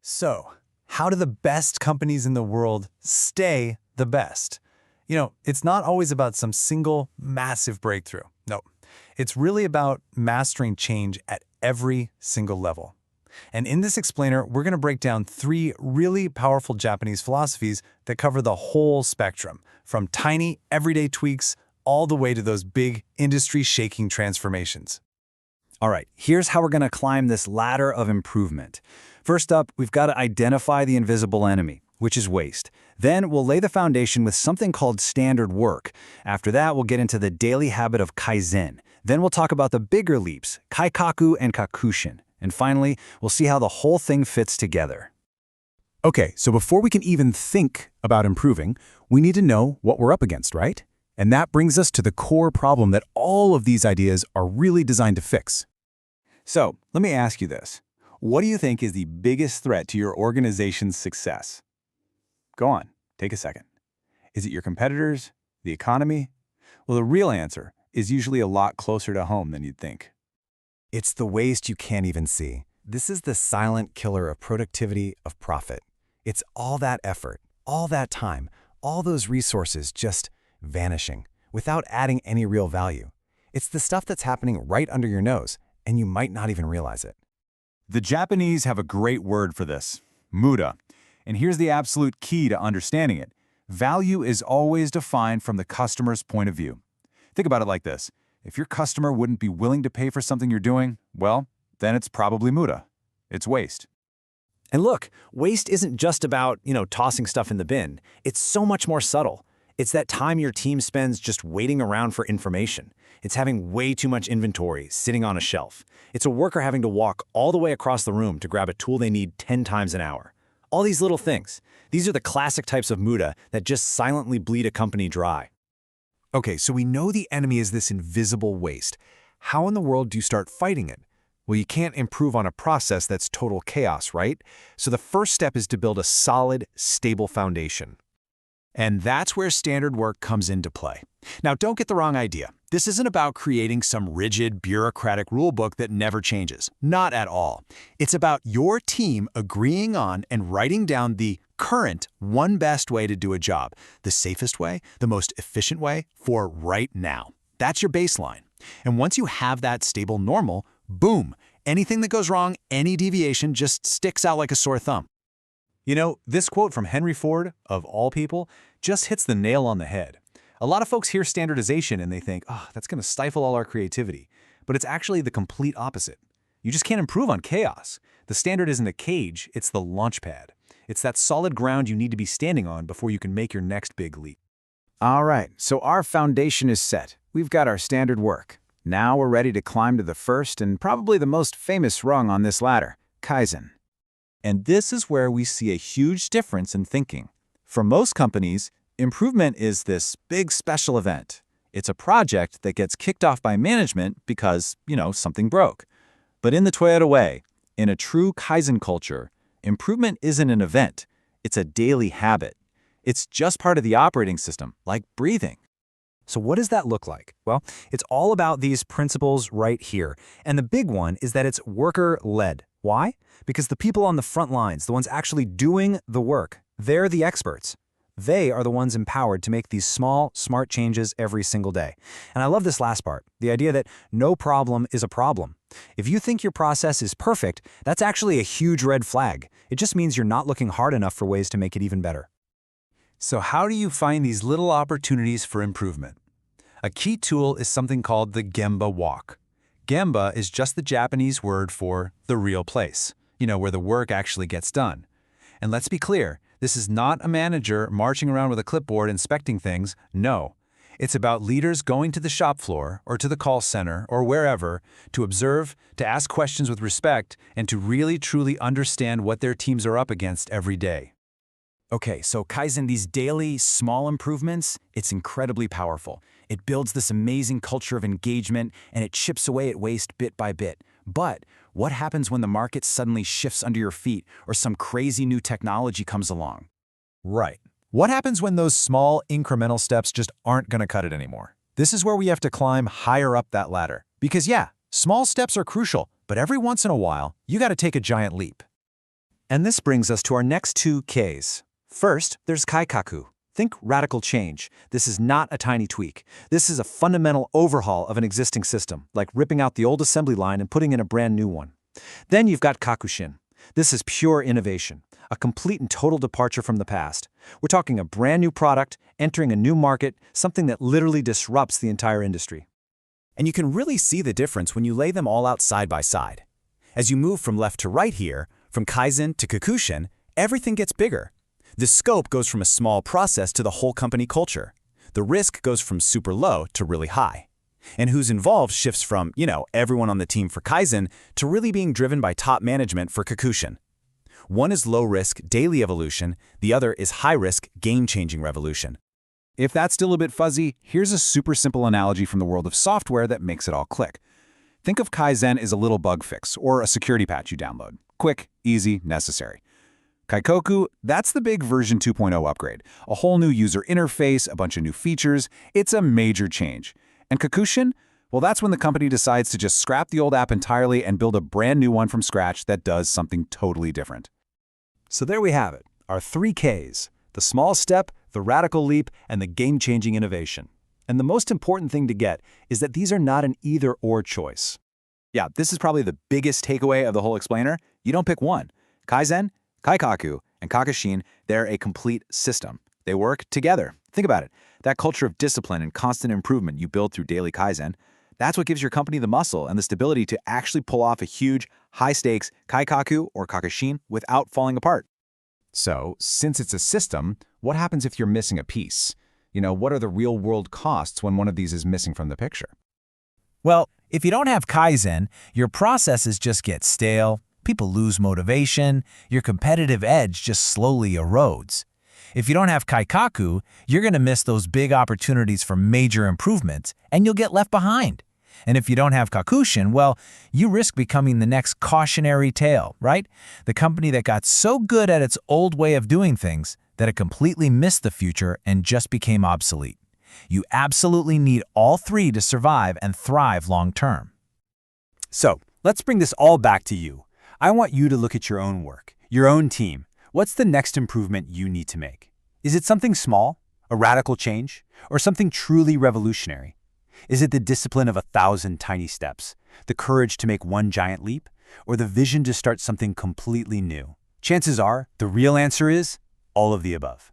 So, how do the best companies in the world stay the best? It's not always about some single massive breakthrough. No, it's really about mastering change at every single level. And in this explainer, we're going to break down 3 really powerful Japanese philosophies that cover the whole spectrum, from tiny, everyday tweaks all the way to those big, industry-shaking transformations. All right, here's how we're going to climb this ladder of improvement. First up, we've got to identify the invisible enemy, which is waste. Then we'll lay the foundation with something called standard work. After that, we'll get into the daily habit of Kaizen. Then we'll talk about the bigger leaps, Kaikaku and Kakushin. And finally, we'll see how the whole thing fits together. Okay, so before we can even think about improving, we need to know what we're up against, right? And that brings us to the core problem that all of these ideas are really designed to fix. So, let me ask you this. What do you think is the biggest threat to your organization's success? Go on, take a second. Is it your competitors? The economy? Well, the real answer is usually a lot closer to home than you'd think. It's the waste you can't even see. This is the silent killer of productivity, of profit. It's all that effort, all that time, all those resources just vanishing without adding any real value. It's the stuff that's happening right under your nose, and you might not even realize it. The Japanese have a great word for this, muda. And here's the absolute key to understanding it. Value is always defined from the customer's point of view. Think about it like this. If your customer wouldn't be willing to pay for something you're doing, well, then it's probably muda. It's waste. And look, waste isn't just about, tossing stuff in the bin. It's so much more subtle. It's that time your team spends just waiting around for information. It's having way too much inventory sitting on a shelf. It's a worker having to walk all the way across the room to grab a tool they need 10 times an hour. All these little things. These are the classic types of muda that just silently bleed a company dry. Okay, so we know the enemy is this invisible waste. How in the world do you start fighting it? Well, you can't improve on a process that's total chaos, right? So the first step is to build a solid, stable foundation. And that's where standard work comes into play. Now, don't get the wrong idea. This isn't about creating some rigid, bureaucratic rulebook that never changes. Not at all. It's about your team agreeing on and writing down the current one best way to do a job, the safest way, the most efficient way for right now. That's your baseline. And once you have that stable normal, boom, anything that goes wrong, any deviation just sticks out like a sore thumb. This quote from Henry Ford, of all people, just hits the nail on the head. A lot of folks hear standardization and they think, that's going to stifle all our creativity. But it's actually the complete opposite. You just can't improve on chaos. The standard isn't a cage, it's the launch pad. It's that solid ground you need to be standing on before you can make your next big leap. All right, so our foundation is set. We've got our standard work. Now we're ready to climb to the first and probably the most famous rung on this ladder, Kaizen. And this is where we see a huge difference in thinking. For most companies, improvement is this big special event. It's a project that gets kicked off by management because, something broke. But in the Toyota way, in a true Kaizen culture, improvement isn't an event. It's a daily habit. It's just part of the operating system, like breathing. So what does that look like? Well, it's all about these principles right here. And the big one is that it's worker-led. Why? Because the people on the front lines, the ones actually doing the work, they're the experts. They are the ones empowered to make these small, smart changes every single day. And I love this last part, the idea that no problem is a problem. If you think your process is perfect, that's actually a huge red flag. It just means you're not looking hard enough for ways to make it even better. So how do you find these little opportunities for improvement? A key tool is something called the Gemba walk. Gemba is just the Japanese word for the real place, where the work actually gets done. And let's be clear, this is not a manager marching around with a clipboard inspecting things. No. It's about leaders going to the shop floor or to the call center or wherever to observe, to ask questions with respect, and to really truly understand what their teams are up against every day. Okay, so Kaizen, these daily, small improvements, it's incredibly powerful. It builds this amazing culture of engagement, and it chips away at waste bit by bit. But what happens when the market suddenly shifts under your feet or some crazy new technology comes along? Right. What happens when those small, incremental steps just aren't going to cut it anymore? This is where we have to climb higher up that ladder. Because small steps are crucial, but every once in a while, you got to take a giant leap. And this brings us to our next two Ks. First, there's Kaikaku. Think radical change. This is not a tiny tweak. This is a fundamental overhaul of an existing system, like ripping out the old assembly line and putting in a brand new one. Then you've got Kakushin. This is pure innovation, a complete and total departure from the past. We're talking a brand new product, entering a new market, something that literally disrupts the entire industry. And you can really see the difference when you lay them all out side by side. As you move from left to right here, from Kaizen to Kakushin, everything gets bigger. The scope goes from a small process to the whole company culture. The risk goes from super low to really high. And who's involved shifts from, everyone on the team for Kaizen to really being driven by top management for Kakushin. One is low-risk, daily evolution. The other is high-risk, game-changing revolution. If that's still a bit fuzzy, here's a super simple analogy from the world of software that makes it all click. Think of Kaizen as a little bug fix or a security patch you download. Quick, easy, necessary. Kaikoku, that's the big version 2.0 upgrade. A whole new user interface, a bunch of new features. It's a major change. And Kakushin? Well, that's when the company decides to just scrap the old app entirely and build a brand new one from scratch that does something totally different. So there we have it, our three Ks: the small step, the radical leap, and the game-changing innovation. And the most important thing to get is that these are not an either-or choice. Yeah, this is probably the biggest takeaway of the whole explainer. You don't pick one. Kaizen, Kaikaku, and Kakushin, they're a complete system. They work together. Think about it. That culture of discipline and constant improvement you build through daily Kaizen, that's what gives your company the muscle and the stability to actually pull off a huge, high-stakes Kaikaku or Kakushin without falling apart. So, since it's a system, what happens if you're missing a piece? What are the real-world costs when one of these is missing from the picture? Well, if you don't have Kaizen, your processes just get stale, people lose motivation, your competitive edge just slowly erodes. If you don't have Kaikaku, you're going to miss those big opportunities for major improvements, and you'll get left behind. And if you don't have Kakushin, well, you risk becoming the next cautionary tale, right? The company that got so good at its old way of doing things that it completely missed the future and just became obsolete. You absolutely need all three to survive and thrive long term. So, let's bring this all back to you. I want you to look at your own work, your own team. What's the next improvement you need to make? Is it something small, a radical change, or something truly revolutionary? Is it the discipline of 1,000 tiny steps, the courage to make one giant leap, or the vision to start something completely new? Chances are, the real answer is all of the above.